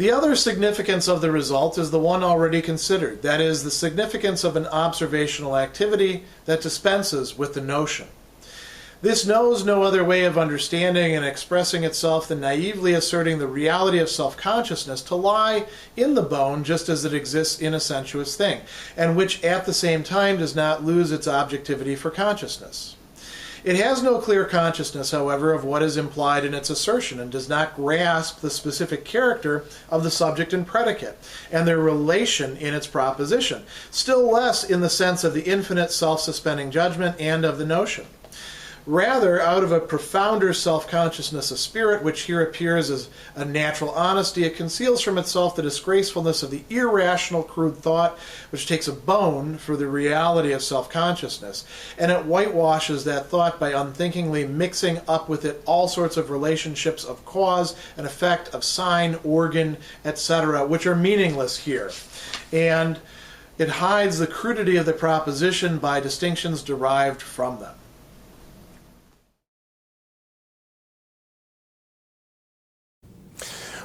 The other significance of the result is the one already considered, that is, the significance of an observational activity that dispenses with the notion. This knows no other way of understanding and expressing itself than naively asserting the reality of self-consciousness to lie in the bone just as it exists in a sensuous thing, and which at the same time does not lose its objectivity for consciousness. It has no clear consciousness, however, of what is implied in its assertion, and does not grasp the specific character of the subject and predicate, and their relation in its proposition, still less in the sense of the infinite self-suspending judgment and of the notion. Rather, out of a profounder self-consciousness of spirit, which here appears as a natural honesty, it conceals from itself the disgracefulness of the irrational crude thought, which takes a bone for the reality of self-consciousness, and it whitewashes that thought by unthinkingly mixing up with it all sorts of relationships of cause and effect, of sign, organ, etc., which are meaningless here. And it hides the crudity of the proposition by distinctions derived from them.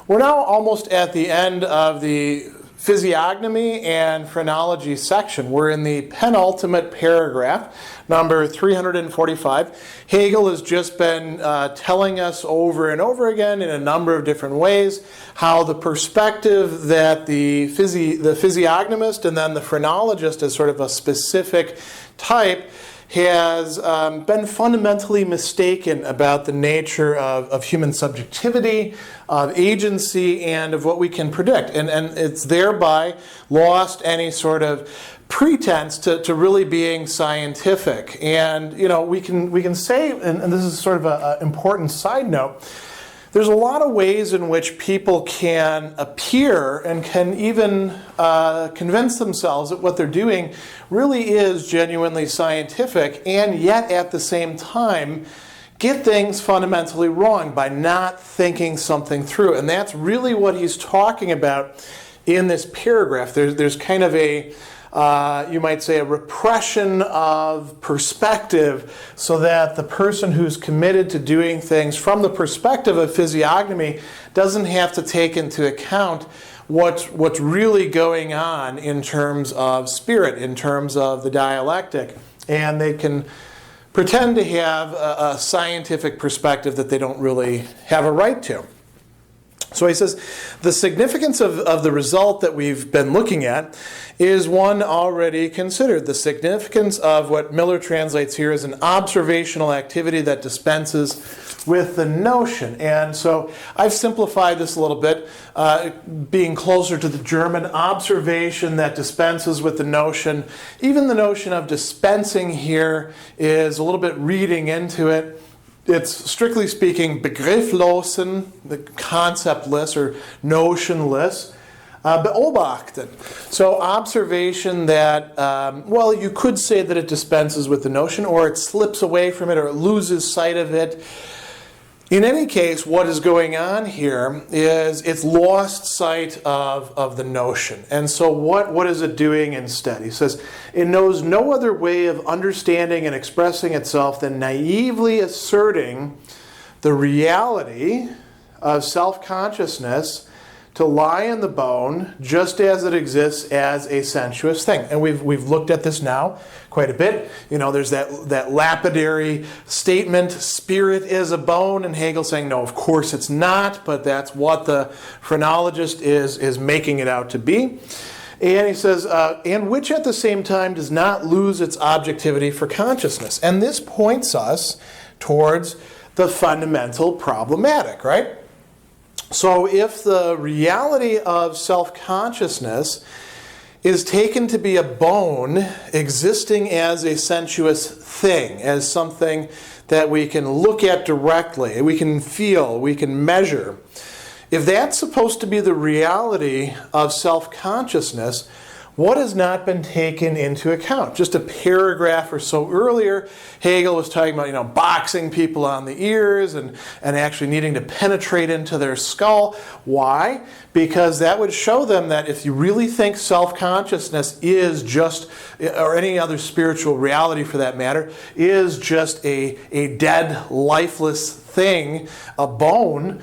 We're now almost at the end of the Physiognomy and Phrenology section. We're in the penultimate paragraph, number 345. Hegel has just been telling us over and over again in a number of different ways how the perspective that the physiognomist and then the phrenologist as sort of a specific type has been fundamentally mistaken about the nature of human subjectivity, of agency, and of what we can predict. And it's thereby lost any sort of pretense to really being scientific. And, you know, we can say, and this is sort of an important side note, there's a lot of ways in which people can appear and can even convince themselves that what they're doing really is genuinely scientific, and yet at the same time get things fundamentally wrong by not thinking something through. And that's really what he's talking about in this paragraph. There's kind of a you might say a repression of perspective, so that the person who's committed to doing things from the perspective of physiognomy doesn't have to take into account what's really going on in terms of spirit, in terms of the dialectic, and they can pretend to have a scientific perspective that they don't really have a right to. So he says, the significance of the result that we've been looking at is one already considered. The significance of what Miller translates here as an observational activity that dispenses with the notion. And so I've simplified this a little bit, being closer to the German observation that dispenses with the notion. Even the notion of dispensing here is a little bit reading into it. It's, strictly speaking, begrifflosen, the conceptless or notionless, beobachten. So observation that, well, you could say that it dispenses with the notion, or it slips away from it, or it loses sight of it. In any case, what is going on here is it's lost sight of the notion. And so what is it doing instead? He says, it knows no other way of understanding and expressing itself than naively asserting the reality of self-consciousness to lie in the bone just as it exists as a sensuous thing. And we've looked at this now quite a bit. You know, there's that lapidary statement, spirit is a bone, and Hegel saying, no, of course it's not, but that's what the phrenologist is making it out to be. And he says, and which at the same time does not lose its objectivity for consciousness. And this points us towards the fundamental problematic, right? So if the reality of self-consciousness is taken to be a bone existing as a sensuous thing, as something that we can look at directly, we can feel, we can measure, if that's supposed to be the reality of self-consciousness, what has not been taken into account? Just a paragraph or so earlier, Hegel was talking about, boxing people on the ears and actually needing to penetrate into their skull. Why? Because that would show them that if you really think self-consciousness is just, or any other spiritual reality for that matter, is just a dead, lifeless thing, a bone,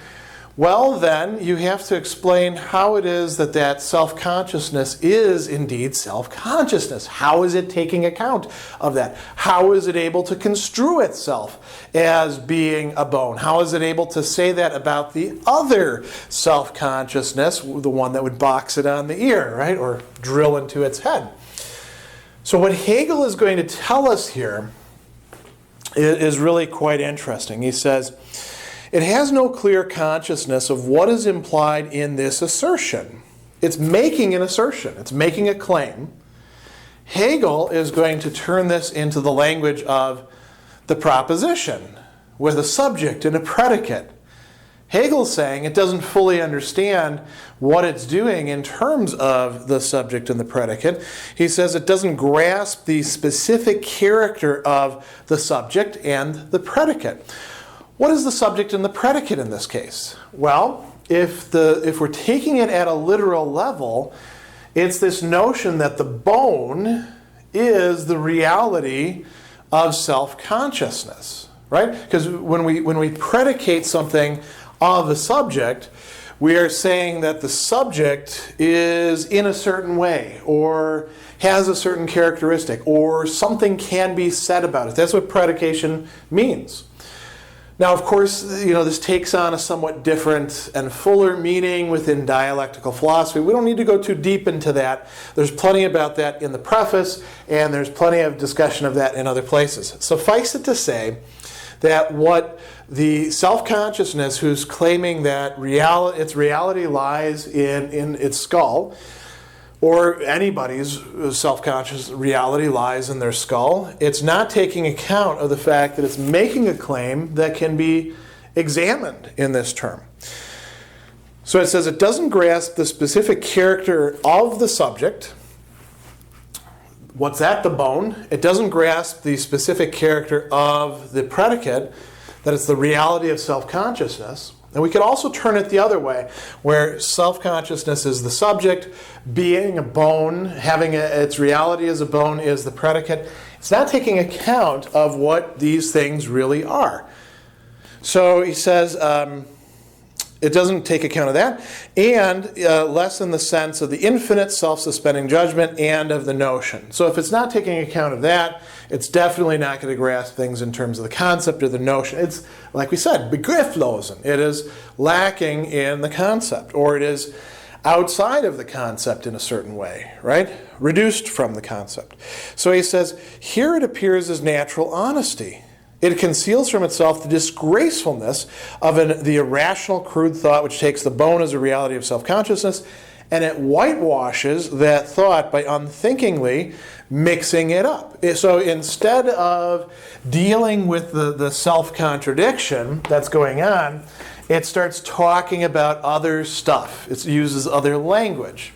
Well, then, you have to explain how it is that that self-consciousness is indeed self-consciousness. How is it taking account of that? How is it able to construe itself as being a bone? How is it able to say that about the other self-consciousness, the one that would box it on the ear, right, or drill into its head? So what Hegel is going to tell us here is really quite interesting. He says, it has no clear consciousness of what is implied in this assertion. It's making an assertion. It's making a claim. Hegel is going to turn this into the language of the proposition with a subject and a predicate. Hegel's saying it doesn't fully understand what it's doing in terms of the subject and the predicate. He says it doesn't grasp the specific character of the subject and the predicate. What is the subject and the predicate in this case? Well, if we're taking it at a literal level, it's this notion that the bone is the reality of self-consciousness, right? Because when we predicate something of a subject, we are saying that the subject is in a certain way, or has a certain characteristic, or something can be said about it. That's what predication means. Now, of course, this takes on a somewhat different and fuller meaning within dialectical philosophy. We don't need to go too deep into that. There's plenty about that in the preface, and there's plenty of discussion of that in other places. Suffice it to say that what the self-consciousness who's claiming that its reality lies in its skull, or anybody's self-conscious reality lies in their skull, it's not taking account of the fact that it's making a claim that can be examined in this term. So it says it doesn't grasp the specific character of the subject. What's that? The bone. It doesn't grasp the specific character of the predicate, that it's the reality of self-consciousness. And we could also turn it the other way, where self-consciousness is the subject, being a bone, having its reality as a bone is the predicate. It's not taking account of what these things really are. So he says it doesn't take account of that, and less in the sense of the infinite self-suspending judgment and of the notion. So if it's not taking account of that, it's definitely not going to grasp things in terms of the concept or the notion. It's, like we said, begrifflosen. It is lacking in the concept, or it is outside of the concept in a certain way, right? Reduced from the concept. So he says, here it appears as natural honesty. It conceals from itself the disgracefulness of the irrational, crude thought which takes the bone as a reality of self-consciousness, and it whitewashes that thought by unthinkingly mixing it up. So instead of dealing with the self-contradiction that's going on, it starts talking about other stuff. It uses other language.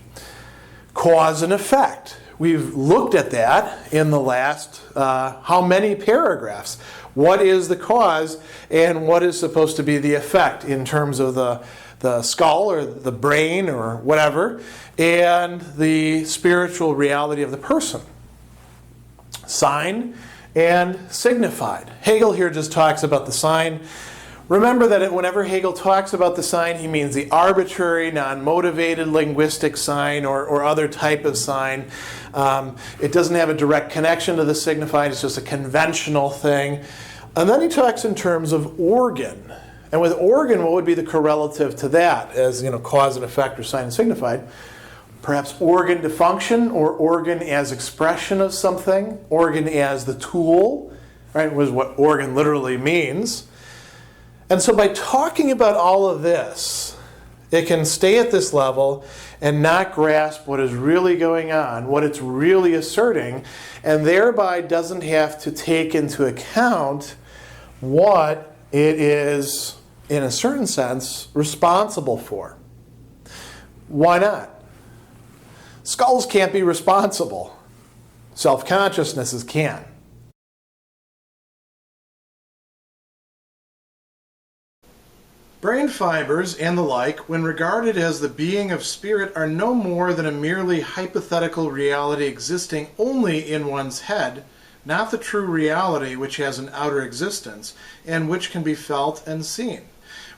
Cause and effect. We've looked at that in the last how many paragraphs? What is the cause and what is supposed to be the effect in terms of the skull or the brain or whatever, and the spiritual reality of the person. Sign and signified. Hegel here just talks about the sign. Remember that whenever Hegel talks about the sign, he means the arbitrary, non-motivated linguistic sign or other type of sign. It doesn't have a direct connection to the signified. It's just a conventional thing. And then he talks in terms of organ. And with organ, what would be the correlative to that as cause and effect or sign and signified? Perhaps organ to function, or organ as expression of something, organ as the tool, right? Was what organ literally means. And so by talking about all of this, it can stay at this level and not grasp what is really going on, what it's really asserting, and thereby doesn't have to take into account what it is, in a certain sense, responsible for. Why not? Skulls can't be responsible. Self-consciousnesses can. Brain fibers and the like, when regarded as the being of spirit, are no more than a merely hypothetical reality existing only in one's head, not the true reality which has an outer existence and which can be felt and seen.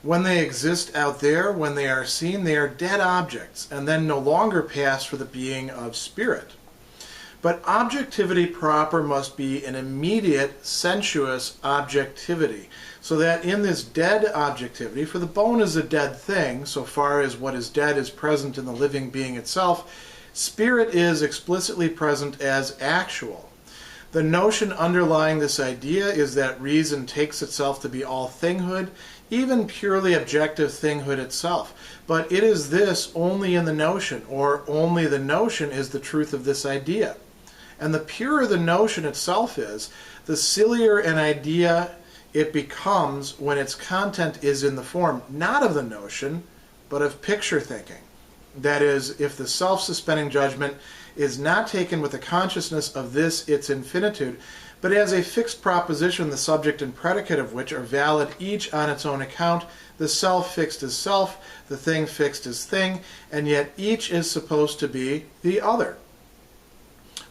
When they exist out there, when they are seen, they are dead objects, and then no longer pass for the being of spirit. But objectivity proper must be an immediate, sensuous objectivity, so that in this dead objectivity, for the bone is a dead thing, so far as what is dead is present in the living being itself, spirit is explicitly present as actual. The notion underlying this idea is that reason takes itself to be all thinghood, even purely objective thinghood itself. But it is this only in the notion, or only the notion is the truth of this idea. And the purer the notion itself is, the sillier an idea it becomes when its content is in the form not of the notion, but of picture thinking. That is, if the self-suspending judgment is not taken with the consciousness of this its infinitude, but as a fixed proposition, the subject and predicate of which are valid each on its own account, the self fixed as self, the thing fixed as thing, and yet each is supposed to be the other.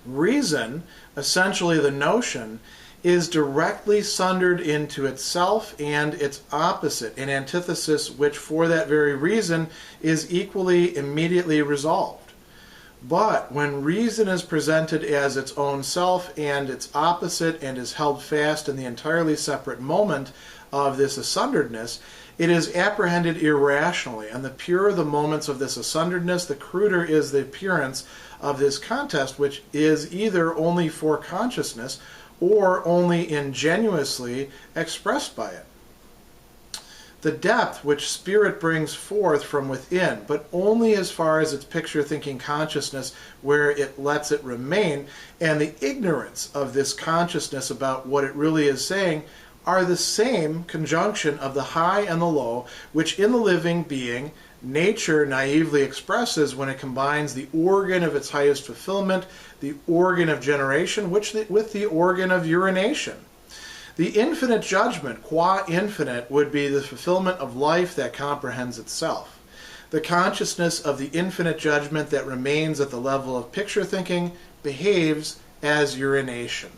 Reason, essentially the notion, is directly sundered into itself and its opposite, an antithesis which for that very reason is equally immediately resolved. But when reason is presented as its own self and its opposite and is held fast in the entirely separate moment of this asunderedness, it is apprehended irrationally, and the purer the moments of this asunderedness, the cruder is the appearance of this contest, which is either only for consciousness or only ingenuously expressed by it. The depth which spirit brings forth from within, but only as far as its picture-thinking consciousness where it lets it remain, and the ignorance of this consciousness about what it really is saying, are the same conjunction of the high and the low, which in the living being, nature naively expresses when it combines the organ of its highest fulfillment, the organ of generation, with the organ of urination. The infinite judgment, qua infinite, would be the fulfillment of life that comprehends itself. The consciousness of the infinite judgment that remains at the level of picture thinking behaves as urination.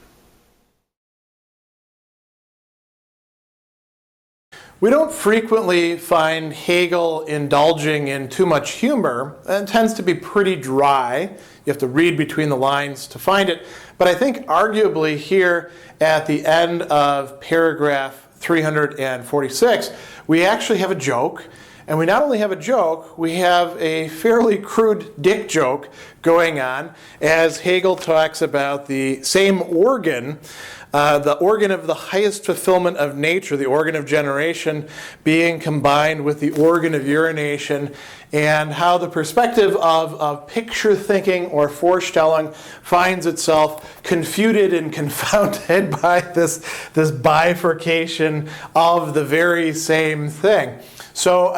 We don't frequently find Hegel indulging in too much humor, and it tends to be pretty dry. You have to read between the lines to find it. But I think arguably here at the end of paragraph 346, we actually have a joke. And we not only have a joke, we have a fairly crude dick joke going on as Hegel talks about the same organ, the organ of the highest fulfillment of nature, the organ of generation, being combined with the organ of urination, and how the perspective of picture thinking or Vorstellung finds itself confuted and confounded by this bifurcation of the very same thing. So,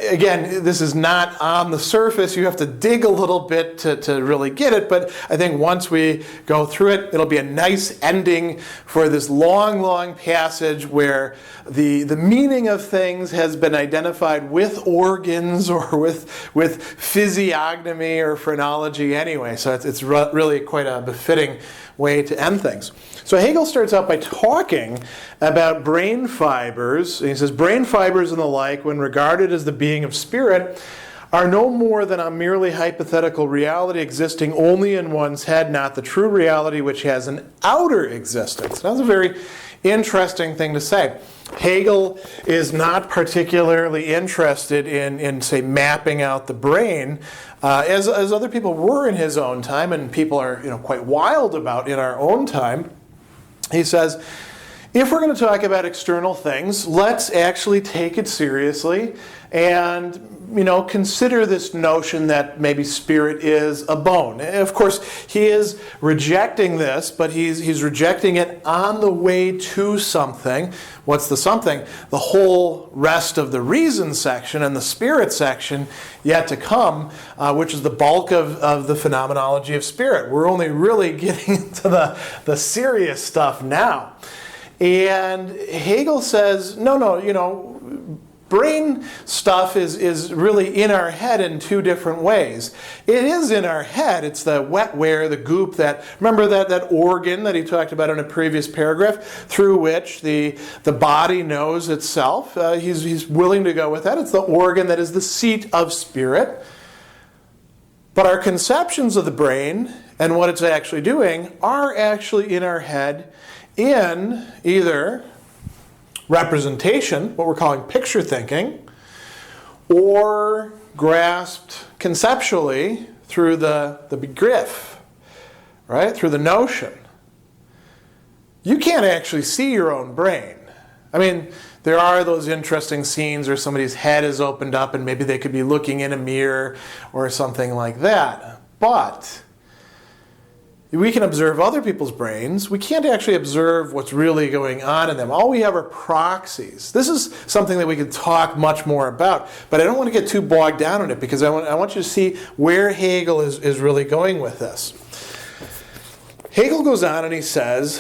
again, this is not on the surface. You have to dig a little bit to really get it. But I think once we go through it, it'll be a nice ending for this long, long passage where the meaning of things has been identified with organs or with physiognomy or phrenology anyway. So it's really quite a befitting way to end things. So Hegel starts out by talking about brain fibers. He says, brain fibers and the like, when regarded as the being of spirit, are no more than a merely hypothetical reality existing only in one's head, not the true reality which has an outer existence. That's a very interesting thing to say. Hegel is not particularly interested in say, mapping out the brain, as other people were in his own time, and people are quite wild about in our own time. He says, if we're going to talk about external things, let's actually take it seriously and consider this notion that maybe spirit is a bone. Of course, he is rejecting this, but he's rejecting it on the way to something. What's the something? The whole rest of the reason section and the spirit section yet to come, which is the bulk of the Phenomenology of Spirit. We're only really getting into the serious stuff now. And Hegel says, no, brain stuff is really in our head in two different ways. It is in our head. It's the wetware, the goop, remember that organ that he talked about in a previous paragraph, through which the body knows itself. He's willing to go with that. It's the organ that is the seat of spirit. But our conceptions of the brain and what it's actually doing are actually in our head in either representation, what we're calling picture thinking, or grasped conceptually through the begriff, right? Through the notion. You can't actually see your own brain. I mean, there are those interesting scenes where somebody's head is opened up and maybe they could be looking in a mirror or something like that. But we can observe other people's brains. We can't actually observe what's really going on in them. All we have are proxies. This is something that we could talk much more about, but I don't want to get too bogged down in it because I want you to see where Hegel is really going with this. Hegel goes on and he says,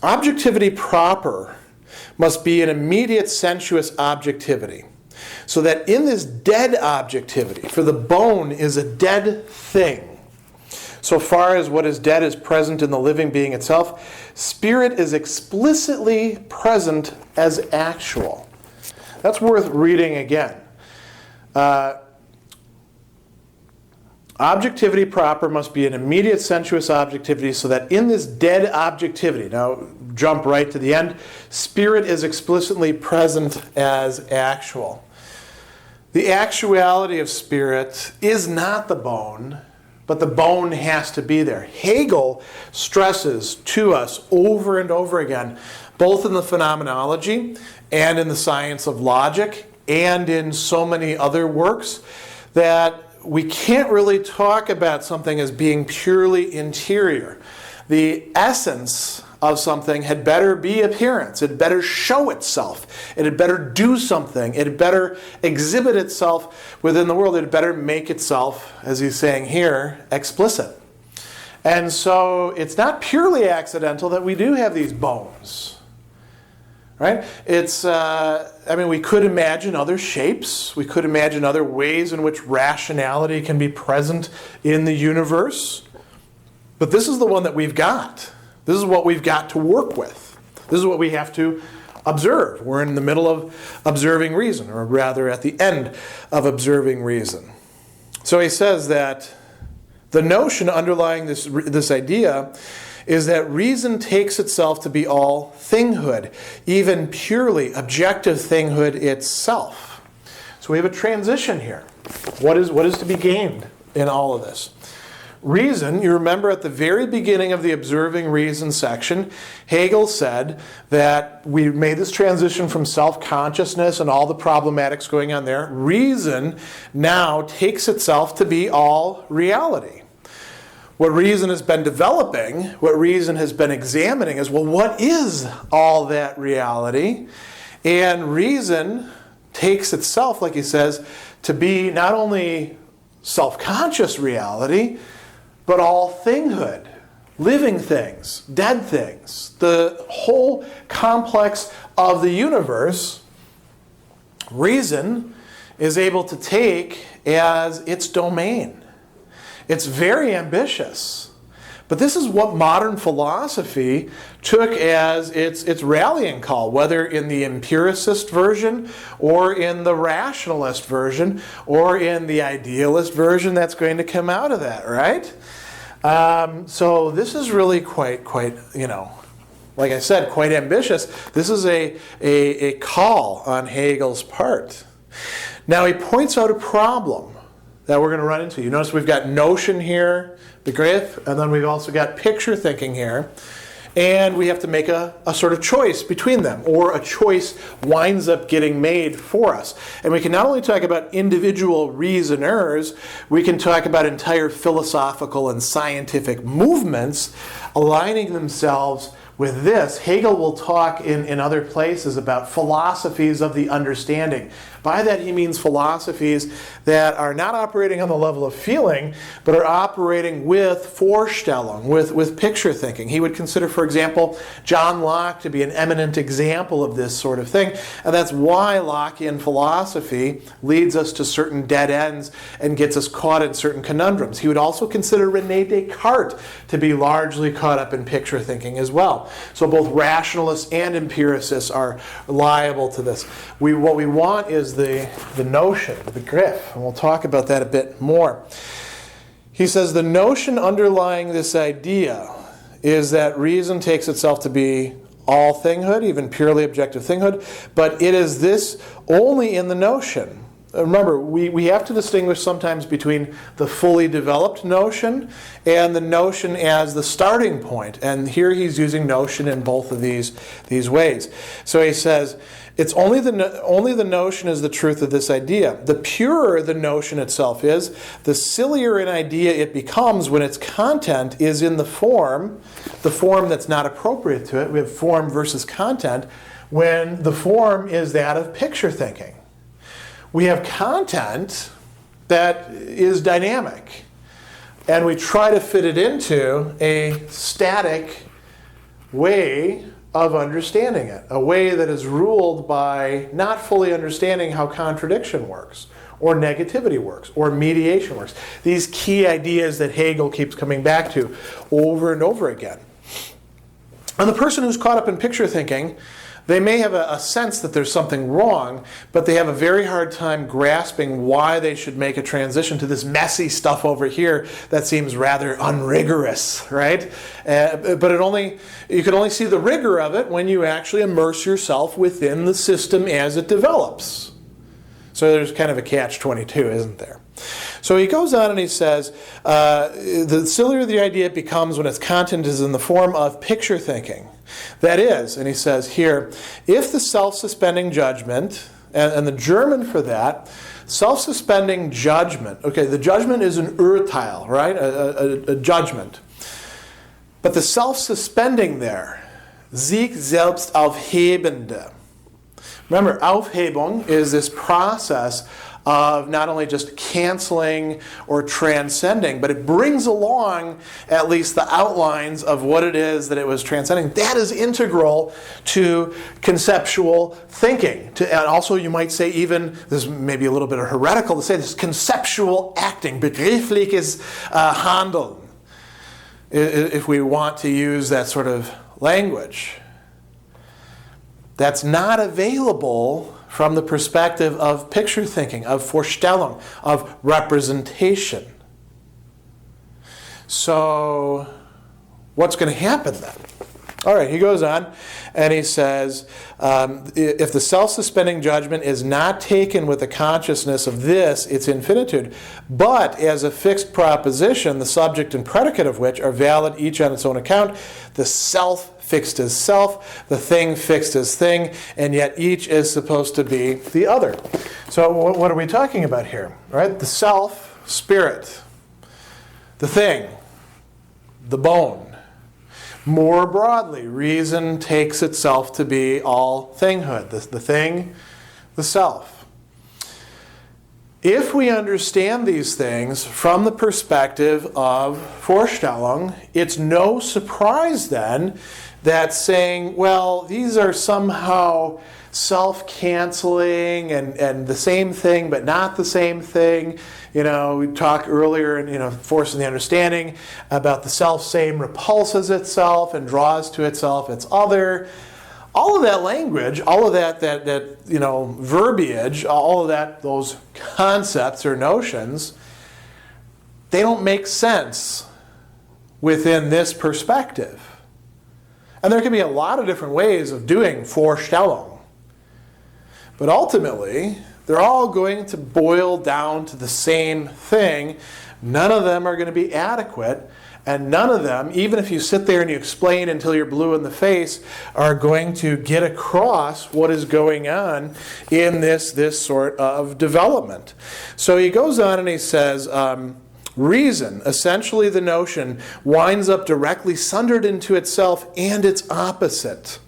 objectivity proper must be an immediate sensuous objectivity, so that in this dead objectivity, for the bone is a dead thing, so far as what is dead is present in the living being itself, spirit is explicitly present as actual. That's worth reading again. Objectivity proper must be an immediate sensuous objectivity, so that in this dead objectivity, now jump right to the end, spirit is explicitly present as actual. The actuality of spirit is not the bone, but the bone has to be there. Hegel stresses to us over and over again, both in the Phenomenology and in the Science of Logic and in so many other works, that we can't really talk about something as being purely interior. The essence of something had better be appearance. It had better show itself. It had better do something. It had better exhibit itself within the world. It had better make itself, as he's saying here, explicit. And so it's not purely accidental that we do have these bones. Right? It's, we could imagine other shapes. We could imagine other ways in which rationality can be present in the universe. But this is the one that we've got. This is what we've got to work with. This is what we have to observe. We're in the middle of observing reason, or rather at the end of observing reason. So he says that the notion underlying this idea is that reason takes itself to be all thinghood, even purely objective thinghood itself. So we have a transition here. What is to be gained in all of this? Reason, you remember at the very beginning of the observing reason section, Hegel said that we made this transition from self-consciousness and all the problematics going on there. Reason now takes itself to be all reality. What reason has been developing, what reason has been examining is, well, what is all that reality? And reason takes itself, like he says, to be not only self-conscious reality, but all thinghood, living things, dead things, the whole complex of the universe. Reason is able to take as its domain. It's very ambitious. But this is what modern philosophy took as its rallying call, whether in the empiricist version or in the rationalist version or in the idealist version that's going to come out of that, right? So this is really quite, like I said, quite ambitious. This is a call on Hegel's part. Now he points out a problem that we're going to run into. You notice we've got notion here, begriff, and then we've also got picture thinking here. And we have to make a sort of choice between them, or a choice winds up getting made for us. And we can not only talk about individual reasoners, we can talk about entire philosophical and scientific movements aligning themselves with this. Hegel will talk in other places about philosophies of the understanding, By that he means philosophies that are not operating on the level of feeling, but are operating with Vorstellung, with picture thinking. He would consider, for example, John Locke to be an eminent example of this sort of thing, and that's why Lockean philosophy leads us to certain dead ends and gets us caught in certain conundrums. He would also consider René Descartes to be largely caught up in picture thinking as well. So both rationalists and empiricists are liable to this. What we want is the notion, the G.W.F, and we'll talk about that a bit more. He says the notion underlying this idea is that reason takes itself to be all thinghood, even purely objective thinghood, but it is this only in the notion. Remember, we have to distinguish sometimes between the fully developed notion and the notion as the starting point. And here he's using notion in both of these ways. So he says, it's only the notion is the truth of this idea. The purer the notion itself is, the sillier an idea it becomes when its content is in the form that's not appropriate to it. We have form versus content, when the form is that of picture thinking. We have content that is dynamic, and we try to fit it into a static way of understanding it, a way that is ruled by not fully understanding how contradiction works, or negativity works, or mediation works. These key ideas that Hegel keeps coming back to over and over again. And the person who's caught up in picture thinking, they may have a sense that there's something wrong, but they have a very hard time grasping why they should make a transition to this messy stuff over here that seems rather unrigorous, right? But you can only see the rigor of it when you actually immerse yourself within the system as it develops. So there's kind of a catch-22, isn't there? So he goes on and he says, the sillier the idea it becomes when its content is in the form of picture thinking. That is, and he says here, if the self-suspending judgment, and the German for that, self-suspending judgment, okay, the judgment is an Urteil, right, a judgment. But the self-suspending there, sich selbst aufhebende. Remember, Aufhebung is this process of not only just canceling or transcending, but it brings along at least the outlines of what it is that it was transcending. That is integral to conceptual thinking. And also you might say even, this may be a little bit heretical to say this, conceptual acting, begriffliches Handeln, if we want to use that sort of language. That's not available from the perspective of picture thinking, of Vorstellung, of representation. So, what's going to happen then? All right, he goes on and he says, if the self-suspending judgment is not taken with the consciousness of this, its infinitude, but as a fixed proposition, the subject and predicate of which are valid each on its own account, the self fixed as self, the thing fixed as thing, and yet each is supposed to be the other. So what are we talking about here? Right? The self, spirit. The thing, the bone. More broadly, reason takes itself to be all thinghood. The thing, the self. If we understand these things from the perspective of Vorstellung, it's no surprise then that saying, well, these are somehow self-canceling and the same thing but not the same thing. You know, we talked earlier in Force and the Understanding about the self-same repulses itself and draws to itself its other. All of that language, all of that verbiage, all of that, those concepts or notions, they don't make sense within this perspective. And there can be a lot of different ways of doing Vorstellung. But ultimately, they're all going to boil down to the same thing. None of them are going to be adequate. And none of them, even if you sit there and you explain until you're blue in the face, are going to get across what is going on in this sort of development. So he goes on and he says, reason, essentially the notion, winds up directly sundered into itself and its opposite.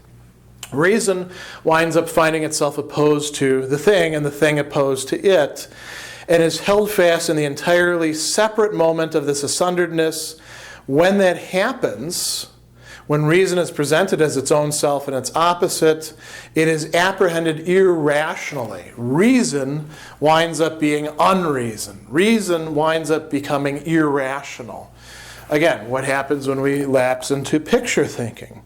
Reason winds up finding itself opposed to the thing and the thing opposed to it, and is held fast in the entirely separate moment of this asunderedness. When that happens, when reason is presented as its own self and its opposite, it is apprehended irrationally. Reason winds up being unreason. Reason winds up becoming irrational. Again, what happens when we lapse into picture thinking?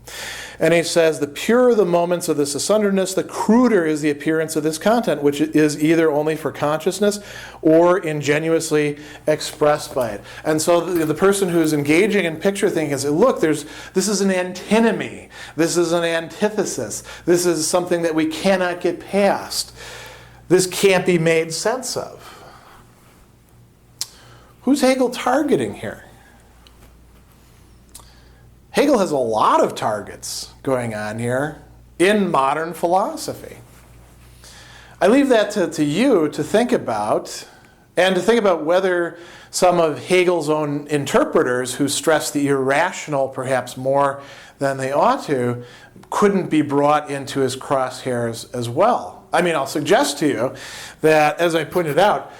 And he says, the purer the moments of this asunderedness, the cruder is the appearance of this content, which is either only for consciousness or ingenuously expressed by it. And so the person who's engaging in picture thinking says, look, this is an antinomy. This is an antithesis. This is something that we cannot get past. This can't be made sense of. Who's Hegel targeting here? Hegel has a lot of targets going on here in modern philosophy. I leave that to you to think about, and to think about whether some of Hegel's own interpreters who stress the irrational perhaps more than they ought to couldn't be brought into his crosshairs as well. I mean, I'll suggest to you that, as I pointed out,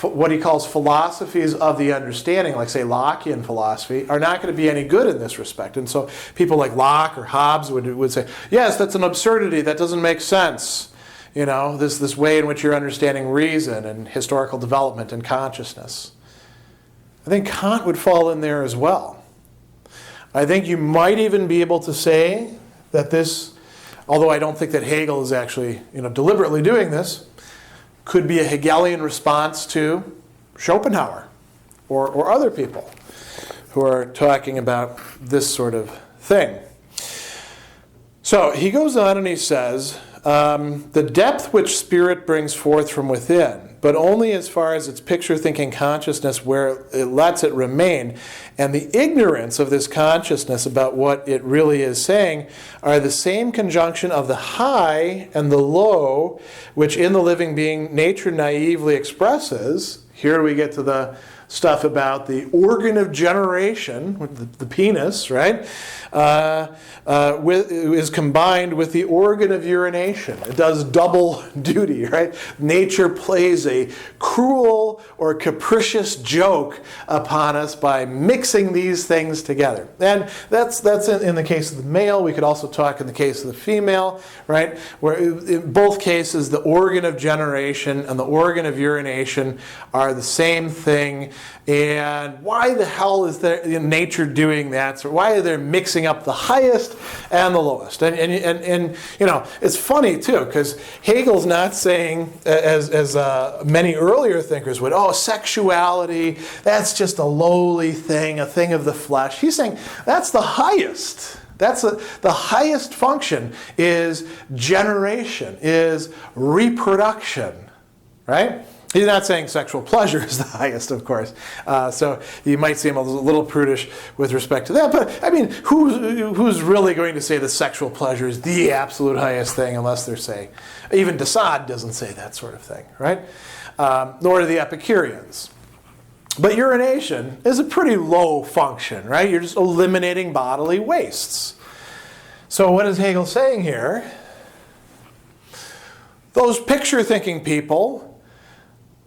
what he calls philosophies of the understanding, like say Lockean philosophy, are not going to be any good in this respect. And so people like Locke or Hobbes would say, yes, that's an absurdity, that doesn't make sense. This way in which you're understanding reason and historical development and consciousness. I think Kant would fall in there as well. I think you might even be able to say that this, although I don't think that Hegel is actually deliberately doing this, could be a Hegelian response to Schopenhauer or other people who are talking about this sort of thing. So he goes on and he says, the depth which spirit brings forth from within, but only as far as its picture-thinking consciousness where it lets it remain, and the ignorance of this consciousness about what it really is saying are the same conjunction of the high and the low, which in the living being nature naively expresses. Here we get to the stuff about the organ of generation, the penis, right? Is combined with the organ of urination. It does double duty, right? Nature plays a cruel or capricious joke upon us by mixing these things together. And that's in the case of the male. We could also talk in the case of the female, right? Where in both cases, the organ of generation and the organ of urination are the same thing. And why the hell is nature doing that? So why are they mixing up the highest and the lowest? And it's funny too, because Hegel's not saying, as many earlier thinkers would, sexuality, that's just a lowly thing, a thing of the flesh. He's saying that's the highest. The highest function is generation, is reproduction, right? He's not saying sexual pleasure is the highest, of course. So you might seem a little prudish with respect to that. But, I mean, who's really going to say that sexual pleasure is the absolute highest thing unless they're saying, even de Sade doesn't say that sort of thing, right? Nor do the Epicureans. But urination is a pretty low function, right? You're just eliminating bodily wastes. So what is Hegel saying here? Those picture-thinking people,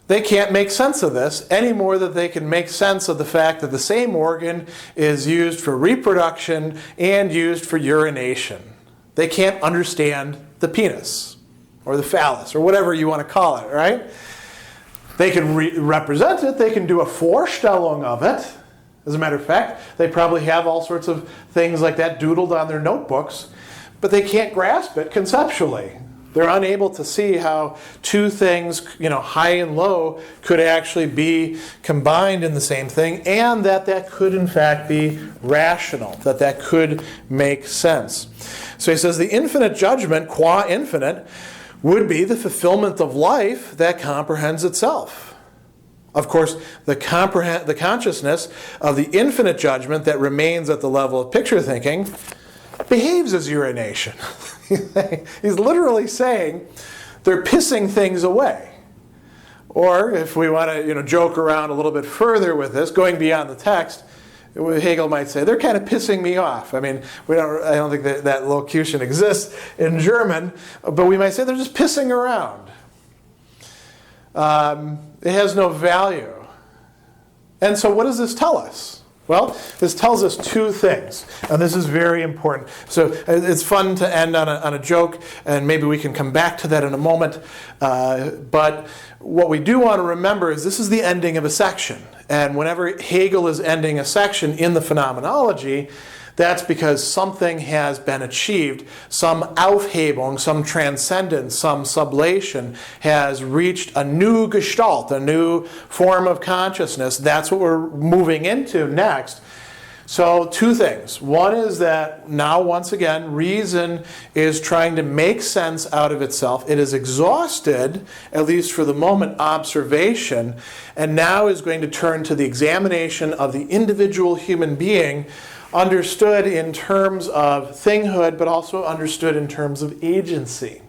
they can't make sense of this any more than they can make sense of the fact that the same organ is used for reproduction and used for urination. They can't understand the penis or the phallus or whatever you want to call it, right? They can represent it. They can do a Vorstellung of it. As a matter of fact, they probably have all sorts of things like that doodled on their notebooks, but they can't grasp it conceptually. They're unable to see how two things, high and low, could actually be combined in the same thing, and that could in fact be rational, that could make sense. So he says the infinite judgment, qua infinite, would be the fulfillment of life that comprehends itself. Of course, the consciousness of the infinite judgment that remains at the level of picture thinking behaves as urination. He's literally saying they're pissing things away. Or if we want to joke around a little bit further with this, going beyond the text, Hegel might say, they're kind of pissing me off. I mean, I don't think that locution exists in German, but we might say they're just pissing around. It has no value. And so what does this tell us? Well, this tells us two things, and this is very important. So it's fun to end on a joke, and maybe we can come back to that in a moment. But what we do want to remember is this is the ending of a section. And whenever Hegel is ending a section in the Phenomenology, that's because something has been achieved. Some Aufhebung, some transcendence, some sublation has reached a new Gestalt, a new form of consciousness. That's what we're moving into next. So two things. One is that now, once again, reason is trying to make sense out of itself. It is exhausted, at least for the moment, observation, and now is going to turn to the examination of the individual human being, understood in terms of thinghood, but also understood in terms of agency.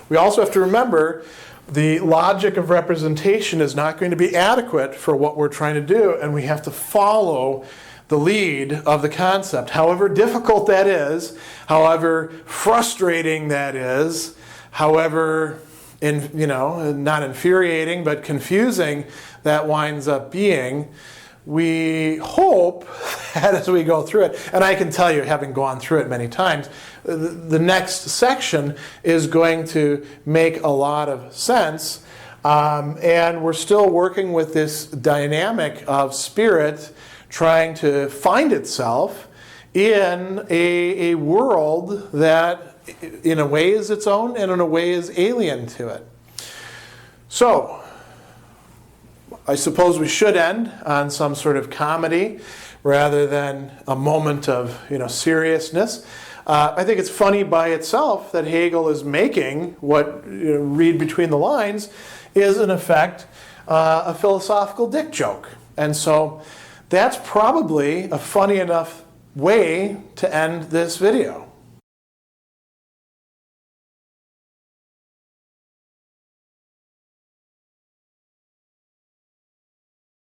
We also have to remember the logic of representation is not going to be adequate for what we're trying to do, and we have to follow the lead of the concept. However difficult that is, however frustrating that is, however not infuriating but confusing that winds up being, we hope that as we go through it, and I can tell you, having gone through it many times, the next section is going to make a lot of sense. And we're still working with this dynamic of spirit trying to find itself in a world that in a way is its own and in a way is alien to it. So, I suppose we should end on some sort of comedy rather than a moment of seriousness. I think it's funny by itself that Hegel is making what, read between the lines, is in effect a philosophical dick joke. And so that's probably a funny enough way to end this video.